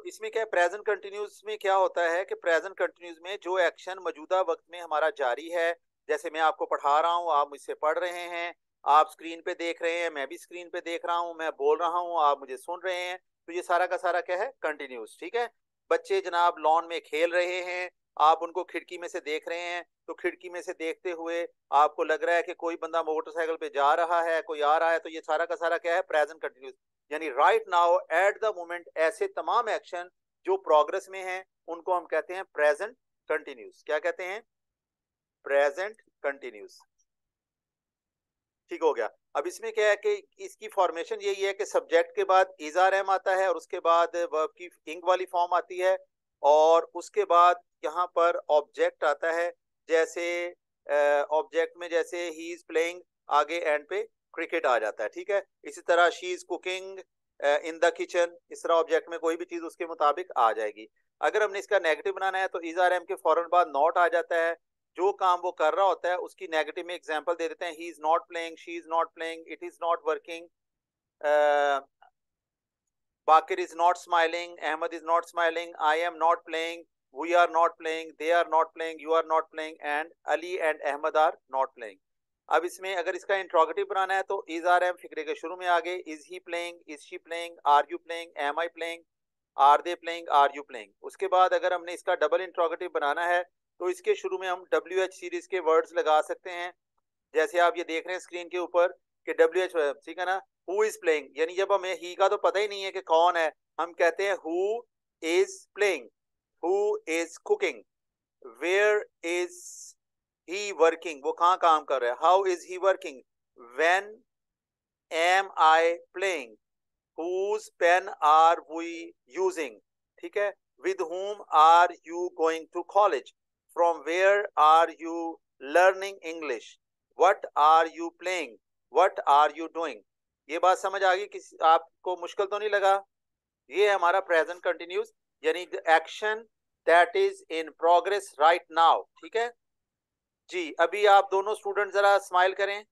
इसमें क्या है, प्रेजेंट कंटिन्यूस में क्या होता है कि प्रेजेंट कंटिन्यूस में जो एक्शन मौजूदा वक्त में हमारा जारी है, जैसे मैं आपको पढ़ा रहा हूँ, आप मुझसे पढ़ रहे हैं, आप स्क्रीन पे देख रहे हैं, मैं भी स्क्रीन पे देख रहा हूँ, मैं बोल रहा हूँ, आप मुझे सुन रहे हैं, तो ये सारा का सारा क्या है, कंटिन्यूस। ठीक है। बच्चे जनाब लॉन में खेल रहे हैं, आप उनको खिड़की में से देख रहे हैं, तो खिड़की में से देखते हुए आपको लग रहा है कि कोई बंदा मोटरसाइकिल पे जा रहा है, कोई आ रहा है, तो ये सारा का सारा क्या है, प्रेजेंट कंटिन्यूस। यानी right now at the moment, ऐसे तमाम एक्शन जो प्रोग्रेस में हैं उनको हम कहते हैं प्रेजेंट कंटिन्यूस। क्या कहते हैं? Present continuous. ठीक हो गया। अब इसमें क्या है कि इसकी फॉर्मेशन यही है कि सब्जेक्ट के बाद इज आर एम आता है, और उसके बाद वर्ब की इंग वाली फॉर्म आती है, और उसके बाद यहाँ पर ऑब्जेक्ट आता है। जैसे ऑब्जेक्ट में जैसे ही इज प्लेइंग, आगे एंड पे क्रिकेट आ जाता है। ठीक है। इसी तरह she is cooking in the kitchen, इस तरह ऑब्जेक्ट में कोई भी चीज उसके मुताबिक आ जाएगी। अगर हमने इसका नेगेटिव बनाना है तो इज आर एम के फौरन बाद नॉट आ जाता है। जो काम वो कर रहा होता है उसकी नेगेटिव में एग्जांपल दे देते हैं, he is not playing, she is not playing, it is not working, Baqir is not smiling, Ahmed is not smiling, I am not playing, we are not playing, they are not playing, you are not playing, and Ali and Ahmed are not playing. अब इसमें अगर इसका interrogative बनाना है तो is R M फिक्रे के शुरू में आगे, is he playing, is she playing, are you playing, am I playing, are they playing, are you playing. उसके बाद अगर हमने इसका डबल इंट्रोगेटिव बनाना है तो इसके शुरू में हम डब्ल्यू एच सीरीज के वर्ड्स लगा सकते हैं। जैसे आप ये देख रहे हैं स्क्रीन के ऊपर कि डब्ल्यू एच, ठीक है ना, हु इज प्लेइंग, यानी जब हमें ही का तो पता ही नहीं है कि कौन है, हम कहते हैं who is playing, who is cooking, where is he working, वो कहाँ काम कर रहा है, how is he working, when am I playing, whose pen are we using, ठीक है, with whom are you going to college, from where are you learning English, what are you playing, what are you doing। ये बात समझ आ गई? किसी आपको मुश्किल तो नहीं लगा? ये है हमारा प्रेजेंट कंटिन्यूस, यानी action that is in progress right now. ठीक है जी। अभी आप दोनों स्टूडेंट जरा स्माइल करें,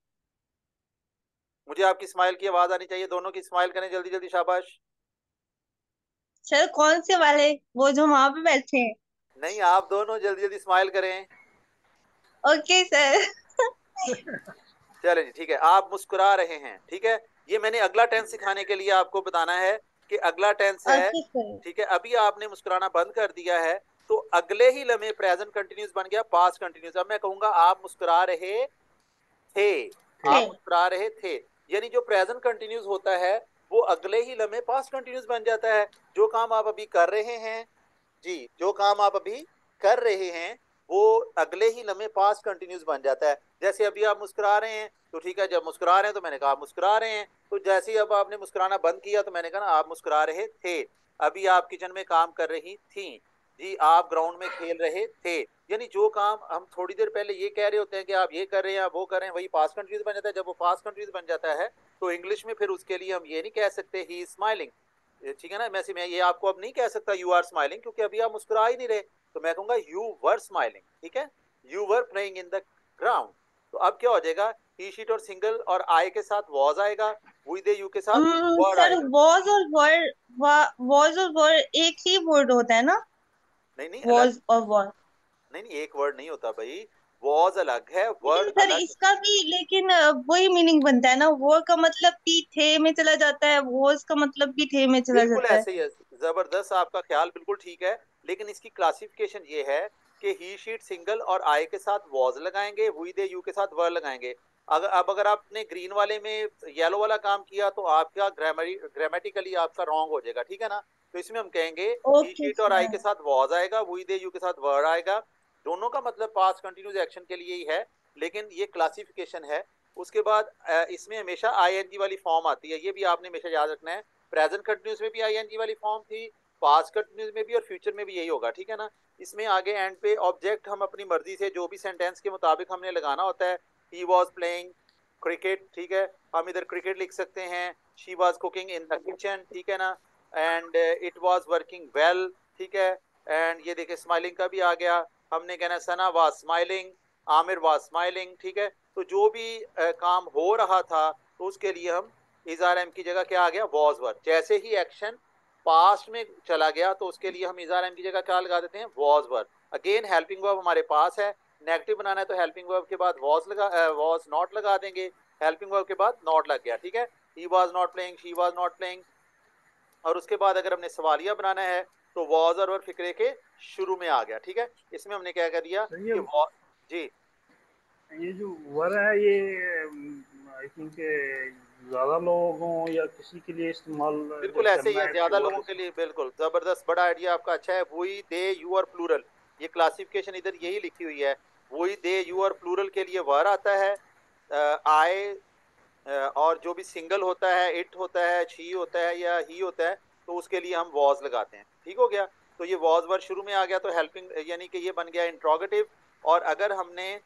मुझे आपकी स्माइल की आवाज आनी चाहिए, दोनों की स्माइल करें जल्दी जल्दी, शाबाश। सर कौन से वाले? वो जो वहां पे बैठे हैं? नहीं, आप दोनों जल्दी जल्दी स्माइल करें। Okay sir. चले जी, ठीक है, आप मुस्कुरा रहे हैं। ठीक है। ये मैंने अगला टेंस सिखाने के लिए आपको बताना है कि अगला टेंस है। Okay sir. ठीक है। अभी आपने मुस्कुराना बंद कर दिया है, तो अगले ही लम्हे प्रेजेंट कंटिन्यूस बन गया पास्ट कंटिन्यूस। अब मैं कहूंगा आप मुस्कुरा रहे थे, थे। आप मुस्कुरा रहे थे, यानी जो प्रेजेंट कंटिन्यूस होता है वो अगले ही लम्हे पास्ट कंटिन्यूस बन जाता है। जो काम आप अभी कर रहे हैं, जी, जो काम आप अभी कर रहे हैं वो अगले ही लम्हे पास्ट कंटिन्यूस बन जाता है। जैसे अभी आप मुस्कुरा रहे हैं, तो ठीक है, जब मुस्कुरा रहे हैं तो मैंने कहा आप मुस्कुरा रहे हैं, तो जैसे ही अब आपने मुस्कुराना बंद किया तो मैंने कहा ना आप मुस्कुरा रहे थे। अभी आप किचन में काम कर रही थी, जी, आप ग्राउंड में खेल रहे थे। यानी जो काम हम थोड़ी देर पहले ये कह रहे होते हैं कि आप ये कर रहे हैं, आप वो कर रहे हैं, वही पास्ट कंटिन्यूस बन जाता है। जब वो पास्ट कंटिन्यूस बन जाता है तो इंग्लिश में फिर उसके लिए हम ये नहीं कह सकते ही इज स्माइलिंग, ठीक है ना। मैं ये आपको अब नहीं कह सकता यू आर स्माइलिंग, क्योंकि अभी आप मुस्कुरा ही नहीं रहे, तो मैं कहूंगा यू वर स्माइलिंग। ठीक है। You were playing in the ground. तो अब क्या हो जाएगा, ही शीट और सिंगल और आई के साथ वॉज आएगा, वी दे यू के साथ वर्ड सर आएगा। वॉज और वर्ड, वॉज और वर्ड एक ही वर्ड होता है ना? नहीं नहीं, अलग। वॉज और वर्ड। नहीं नहीं, एक वर्ड नहीं होता भाई, वॉज अलग है, लेकिन वर्ड सर अलग है। इसका भी, लेकिन वही मीनिंग बनता है ना, वो का मतलब भी थे में चला जाता है, वॉज का मतलब भी थे में चला बिल्कुल जाता है। ऐसे ही है, जबरदस्त, आपका ख्याल बिल्कुल ठीक है। लेकिन इसकी क्लासिफिकेशन ये है कि ही शीट सिंगल और आई के साथ वॉज लगाएंगे, वी दे यू के साथ वर लगाएंगे। अगर आपने ग्रीन वाले में येलो वाला काम किया तो आपका ग्रामेटिकली आपका रॉन्ग हो जाएगा। ठीक है ना। तो इसमें हम कहेंगे ही ओके शीट और आई सर। के साथ वॉज आएगा, वी दे यू के साथ वर आएगा। दोनों का मतलब पास्ट कंटिन्यूस एक्शन के लिए ही है, लेकिन ये क्लासिफिकेशन है। उसके बाद इसमें हमेशा आईएनजी वाली फॉर्म आती है, ये भी आपने हमेशा याद रखना है। प्रेजेंट कंटिन्यूस में भी आईएनजी वाली फॉर्म थी, पास्ट कंटिन्यूस में भी, और फ्यूचर में भी यही होगा। ठीक है ना। इसमें आगे एंड पे ऑब्जेक्ट हम अपनी मर्जी से जो भी सेंटेंस के मुताबिक हमने लगाना होता है। ही वॉज प्लेइंग क्रिकेट, ठीक है, हम इधर क्रिकेट लिख सकते हैं। She was cooking in the kitchen, ठीक है ना, and it was working well, ठीक है। एंड ये देखिए स्माइलिंग का भी आ गया, हमने कहना Sana was smiling, Aamir was smiling. ठीक है। तो जो भी काम हो रहा था तो उसके लिए हम इज आर एम की जगह क्या आ गया, वॉज वर। जैसे ही एक्शन पास्ट में चला गया तो उसके लिए हम इज आर एम की जगह क्या लगा देते हैं, was were. Again helping verb हमारे पास है, नेगेटिव बनाना है तो हेल्पिंग वर्ब के बाद वॉज नॉट लगा देंगे, हेल्पिंग वर्ब के बाद नॉट लग गया, ठीक है। He was not playing, she was not playing. और उसके बाद अगर हमने सवालिया बनाना है तो वॉज और फिक्रे के शुरू में आ गया, ठीक है। इसमें हमने क्या कर दिया तो कि वॉज, जी ये जो वर है ये आई थिंक ज्यादा लोगों या किसी के लिए इस्तेमाल बिल्कुल जब ऐसे ही करना है, है ज्यादा तो लोगों वर के लिए, बिल्कुल जबरदस्त, बड़ा आइडिया आपका अच्छा है। वही दे यू और प्लूरल, ये क्लासिफिकेशन इधर यही लिखी हुई है। वही दे यू और प्लूरल के लिए वर आता है, आई, और जो भी सिंगल होता है, इट होता है, शी होता है या ही होता है, तो उसके लिए हम वॉज लगाते हैं, ठीक हो गया। तो ये वॉज वर्ड शुरू में आ गया तो हेल्पिंग यानी कि ये बन गया इंट्रोगेटिव। और अगर हमने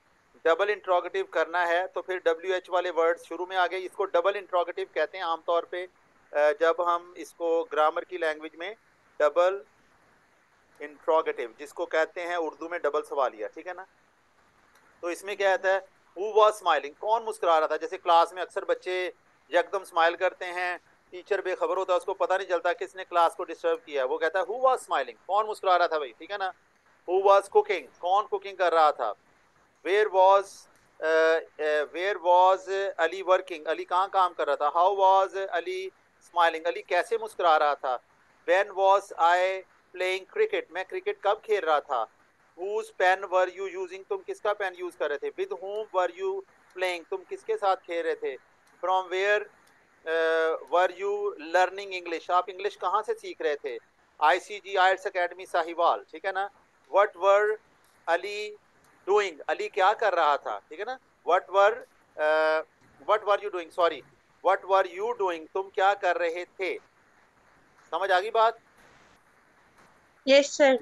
डबल इंट्रोगेटिव करना है तो फिर डब्ल्यू एच वाले वर्ड शुरू में आ गए, इसको डबल इंट्रोगेटिव कहते हैं आमतौर पे। जब हम इसको ग्रामर की लैंग्वेज में डबल इंट्रोगेटिव जिसको कहते हैं उर्दू में डबल सवालिया, ठीक है ना। तो इसमें क्या आता है, हु वाज स्माइलिंग, कौन मुस्कुरा रहा था। जैसे क्लास में अक्सर बच्चे एकदम स्माइल करते हैं, टीचर बेखबर होता है, उसको पता नहीं चलता किसने क्लास को डिस्टर्ब किया है, वो कहता है हु वाज स्माइलिंग, कौन मुस्कुरा रहा था भाई, ठीक है ना। हु वाज कुकिंग, कौन कुकिंग कर रहा था। Where was where was Ali working, Ali कहाँ काम कर रहा था। How was Ali smiling, Ali कैसे मुस्कुरा रहा था। When was I playing cricket, मैं क्रिकेट कब खेल रहा था। Whose pen were you using, तुम किसका पेन यूज कर रहे थे। With whom were you playing, तुम किसके साथ खेल रहे थे। From where were you learning English, आप इंग्लिश कहाँ से सीख रहे थे। आईसीजी आइल्स अकेडमी साहिवाल, ठीक है ना। What were Ali doing, Ali क्या कर रहा था, ठीक है ना। What were what were you doing, sorry, what were you doing, तुम क्या कर रहे थे। समझ आ गई बात, यस सर।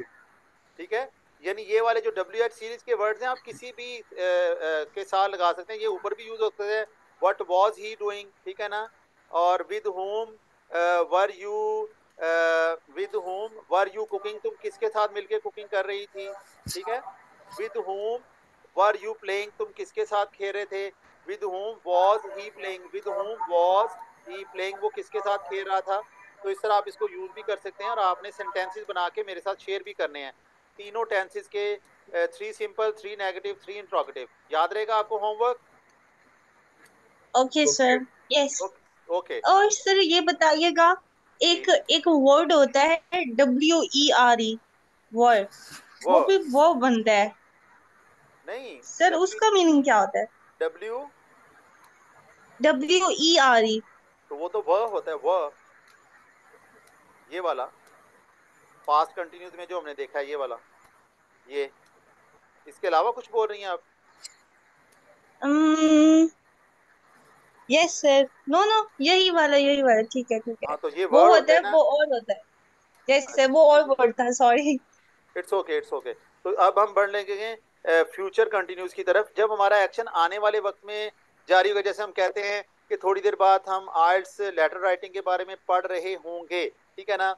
ठीक है। यानी ये वाले जो डब्ल्यू एच सीरीज के वर्ड्स हैं आप किसी भी के साथ लगा सकते हैं, ये ऊपर भी यूज होते हैं। व्हाट वाज ही डूइंग, ठीक है ना। और with home were you with home were you cooking, तुम किसके साथ मिलके कुकिंग कर रही थी, ठीक है। With home were you playing, तुम किसके साथ खेल रहे थे। With home was he playing, with home was he playing, वो किसके साथ खेल रहा था। तो इस तरह आप इसको यूज भी कर सकते हैं और आपने सेंटेंसेस बना के मेरे साथ शेयर भी करने हैं। तीनों टेंसेस के, 3 सिंपल, 3 नेगेटिव, 3 इंट्रोगेटिव, याद रहेगा आपको homework. Okay okay. Sir. Yes. Okay okay और सर ये बताइएगा, जी। एक एक वर्ड होता है WERE, वर्ड, वो वो भी वो बनता है नहीं, सर, डब्ल्यू, उसका मीनिंग क्या होता है। W, WERE। तो वो तो वह होता है, वह, ये वाला पास्ट कंटिन्यूस में जो हमने देखा है, ये वाला, ये, इसके अलावा कुछ बोल रही हैं आप। यस सर, नो नो, यही वाला, ठीक है ठीक है। हाँ तो ये वो वर्ड होता होता है है, ना। वो और होता है। यस सर, वो अच्छा और जी, वर्ड था, sorry. It's okay it's okay. तो अब हम बढ़ लेंगे फ्यूचर कंटिन्यूस की तरफ, जब हमारा एक्शन आने वाले वक्त में जारी होगा। जैसे हम कहते हैं कि थोड़ी देर बाद हम आर्ट्स लेटर राइटिंग के बारे में पढ़ रहे होंगे, ठीक है ना।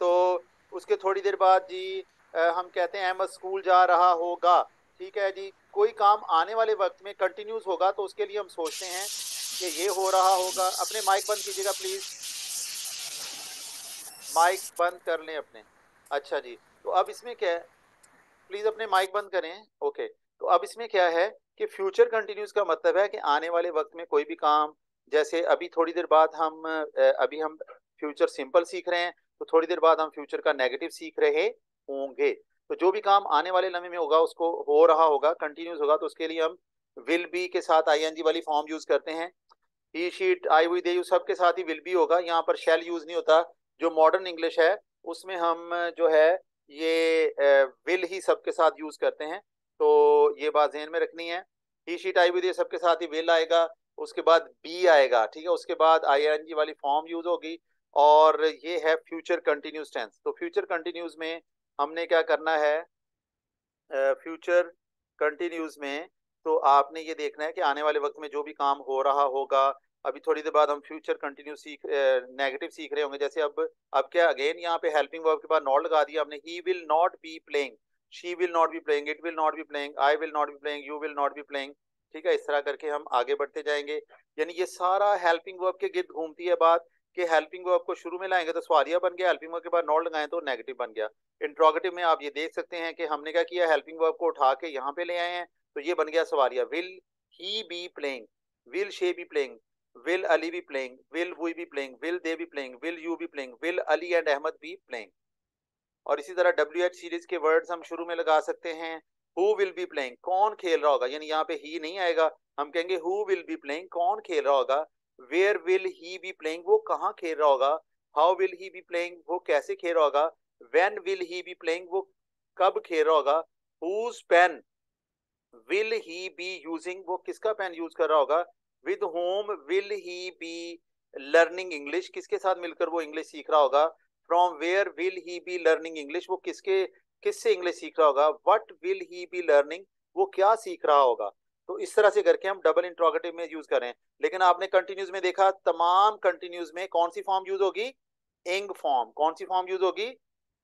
तो उसके थोड़ी देर बाद जी हम कहते हैं अहमद स्कूल जा रहा होगा, ठीक है जी। कोई काम आने वाले वक्त में कंटिन्यूस होगा तो उसके लिए हम सोचते हैं कि ये हो रहा होगा। अपने माइक बंद कीजिएगा प्लीज, माइक बंद कर लें अपने। अच्छा जी, तो अब इसमें क्या है, प्लीज अपने माइक बंद करें, ओके। तो अब इसमें क्या है कि फ्यूचर कंटिन्यूस का मतलब है कि आने वाले वक्त में कोई भी काम, जैसे अभी थोड़ी देर बाद हम अभी हम फ्यूचर सिंपल सीख रहे हैं, तो थोड़ी देर बाद हम फ्यूचर का नेगेटिव सीख रहे होंगे। तो जो भी काम आने वाले लम्हे में होगा उसको हो रहा होगा, कंटिन्यूस होगा, तो उसके लिए हम विल बी के साथ आईएनजी वाली फॉर्म यूज करते हैं। ही शीट आई हुई दे यू सब के साथ ही विल बी होगा, यहाँ पर शैल यूज नहीं होता। जो मॉडर्न इंग्लिश है उसमें हम जो है ये विल ही सबके साथ यूज करते हैं। तो ये बात ध्यान में रखनी है। ही शीट आई हुई दे सबके साथ ही विल आएगा, उसके बाद बी आएगा, ठीक है, उसके बाद आईएनजी वाली फॉर्म यूज होगी। और ये है फ्यूचर कंटिन्यूस टेंस। तो फ्यूचर कंटिन्यूस में हमने क्या करना है, फ्यूचर कंटिन्यूज में तो आपने ये देखना है कि आने वाले वक्त में जो भी काम हो रहा होगा। अभी थोड़ी देर बाद हम फ्यूचर कंटिन्यू नेगेटिव सीख रहे होंगे। जैसे अब क्या, अगेन यहाँ पे हेल्पिंग वर्ब के बाद नॉट लगा दिया हमने। He will not be playing, she will not be playing, it will not be playing, I will not be playing, you will not be playing, ठीक है। इस तरह करके हम आगे बढ़ते जाएंगे। यानी ये सारा हेल्पिंग वर्ब के गिर्द घूमती है बात कि हेल्पिंग वर्ब को शुरू में लाएंगे तो सवालिया बन गया, हेल्पिंग वर्ब के बाद नॉट लगाएं तो नेगेटिव बन गया। इंट्रोगेटिव में आप ये देख सकते हैं कि हमने क्या किया, हेल्पिंग वर्ब को उठा के यहाँ पे ले आए हैं, तो ये बन गया सवालिया। Will he be playing, will she be playing, will Ali be playing, will we be playing, will they be playing, will you be playing, will Ali and Ahmed be playing. और इसी तरह WH सीरीज के वर्ड्स हम शुरू में लगा सकते हैं। हु विल बी प्लेइंग, कौन खेल रहा होगा, यानी यहाँ पे ही नहीं आएगा, हम कहेंगे हु विल बी प्लेइंग, कौन खेल रहा होगा। Where will he be playing, वो कहाँ खेल रहा होगा। How will he be playing, वो कैसे खेल रहा होगा। When will he be playing, वो कब खेल रहा होगा। Whose pen will he be using, वो किसका पेन यूज कर रहा होगा। With whom will he be learning English, किसके साथ मिलकर वो इंग्लिश सीख रहा होगा। From where will he be learning English, वो किससे इंग्लिश सीख रहा होगा। What will he be learning, वो क्या सीख रहा होगा। तो इस तरह से करके हम डबल इंट्रोगेटिव में यूज करें। लेकिन आपने कंटिन्यूज में देखा, तमाम कंटिन्यूज में कौन सी फॉर्म यूज होगी, इंग फॉर्म। कौन सी फॉर्म यूज होगी,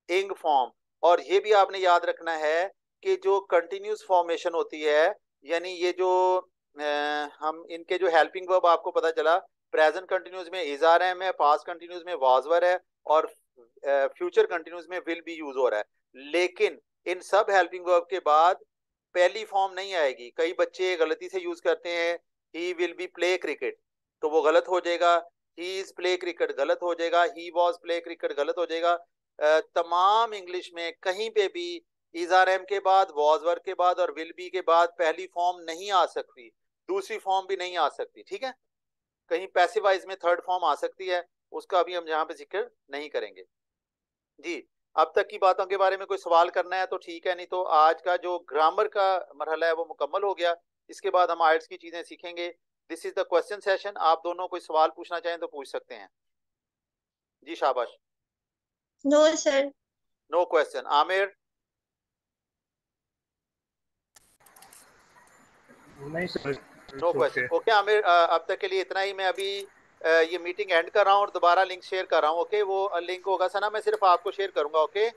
इंग फॉर्म। और ये भी आपने याद रखना है कि जो कंटिन्यूस फॉर्मेशन होती है, यानी ये जो हम इनके जो हेल्पिंग वर्ब आपको पता चला, प्रेजेंट कंटिन्यूस में इज आर एम है, पास्ट कंटिन्यूस में वाज वर है, और फ्यूचर कंटिन्यूस में विल बी यूज हो रहा है। लेकिन इन सब हेल्पिंग वर्ब के बाद पहली फॉर्म नहीं आएगी। कई बच्चे गलती से यूज करते हैं he will be play cricket, तो वो गलत हो जाएगा। ही इज प्ले क्रिकेट गलत हो जाएगा, ही वॉज प्ले क्रिकेट गलत हो जाएगा। तमाम इंग्लिश में कहीं पे भी इज आर एम के बाद, वॉज वर के बाद और विल बी के बाद पहली फॉर्म नहीं आ सकती, दूसरी फॉर्म भी नहीं आ सकती, ठीक है। कहीं पैसिवाइज में थर्ड फॉर्म आ सकती है, उसका अभी हम यहाँ पे जिक्र नहीं करेंगे जी। अब तक की बातों के बारे में कोई सवाल करना है तो ठीक है, नहीं तो आज का जो ग्रामर का मरहला है वो मुकम्मल हो गया। इसके बाद हम आयल्स की चीजें सीखेंगे। This is the question session. आप दोनों कोई सवाल पूछना चाहें तो पूछ सकते हैं जी, शाबाश। No sir. No question. Aamir, नहीं sir, no it's okay. Question. Okay Aamir, अब तक के लिए इतना ही। मैं अभी ये मीटिंग एंड कर रहा हूँ और दोबारा लिंक शेयर कर रहा हूँ। ओके, वो लिंक होगा सना, मैं सिर्फ आपको शेयर करूंगा। Okay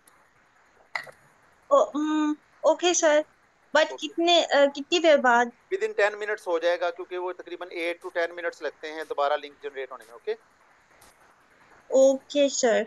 okay sir, but okay, कितनी देर बाद? विद इन 10 मिनट्स हो जाएगा, क्योंकि वो तकरीबन 8 to 10 मिनट्स लगते हैं दोबारा लिंक जनरेट होने में। Okay okay sir.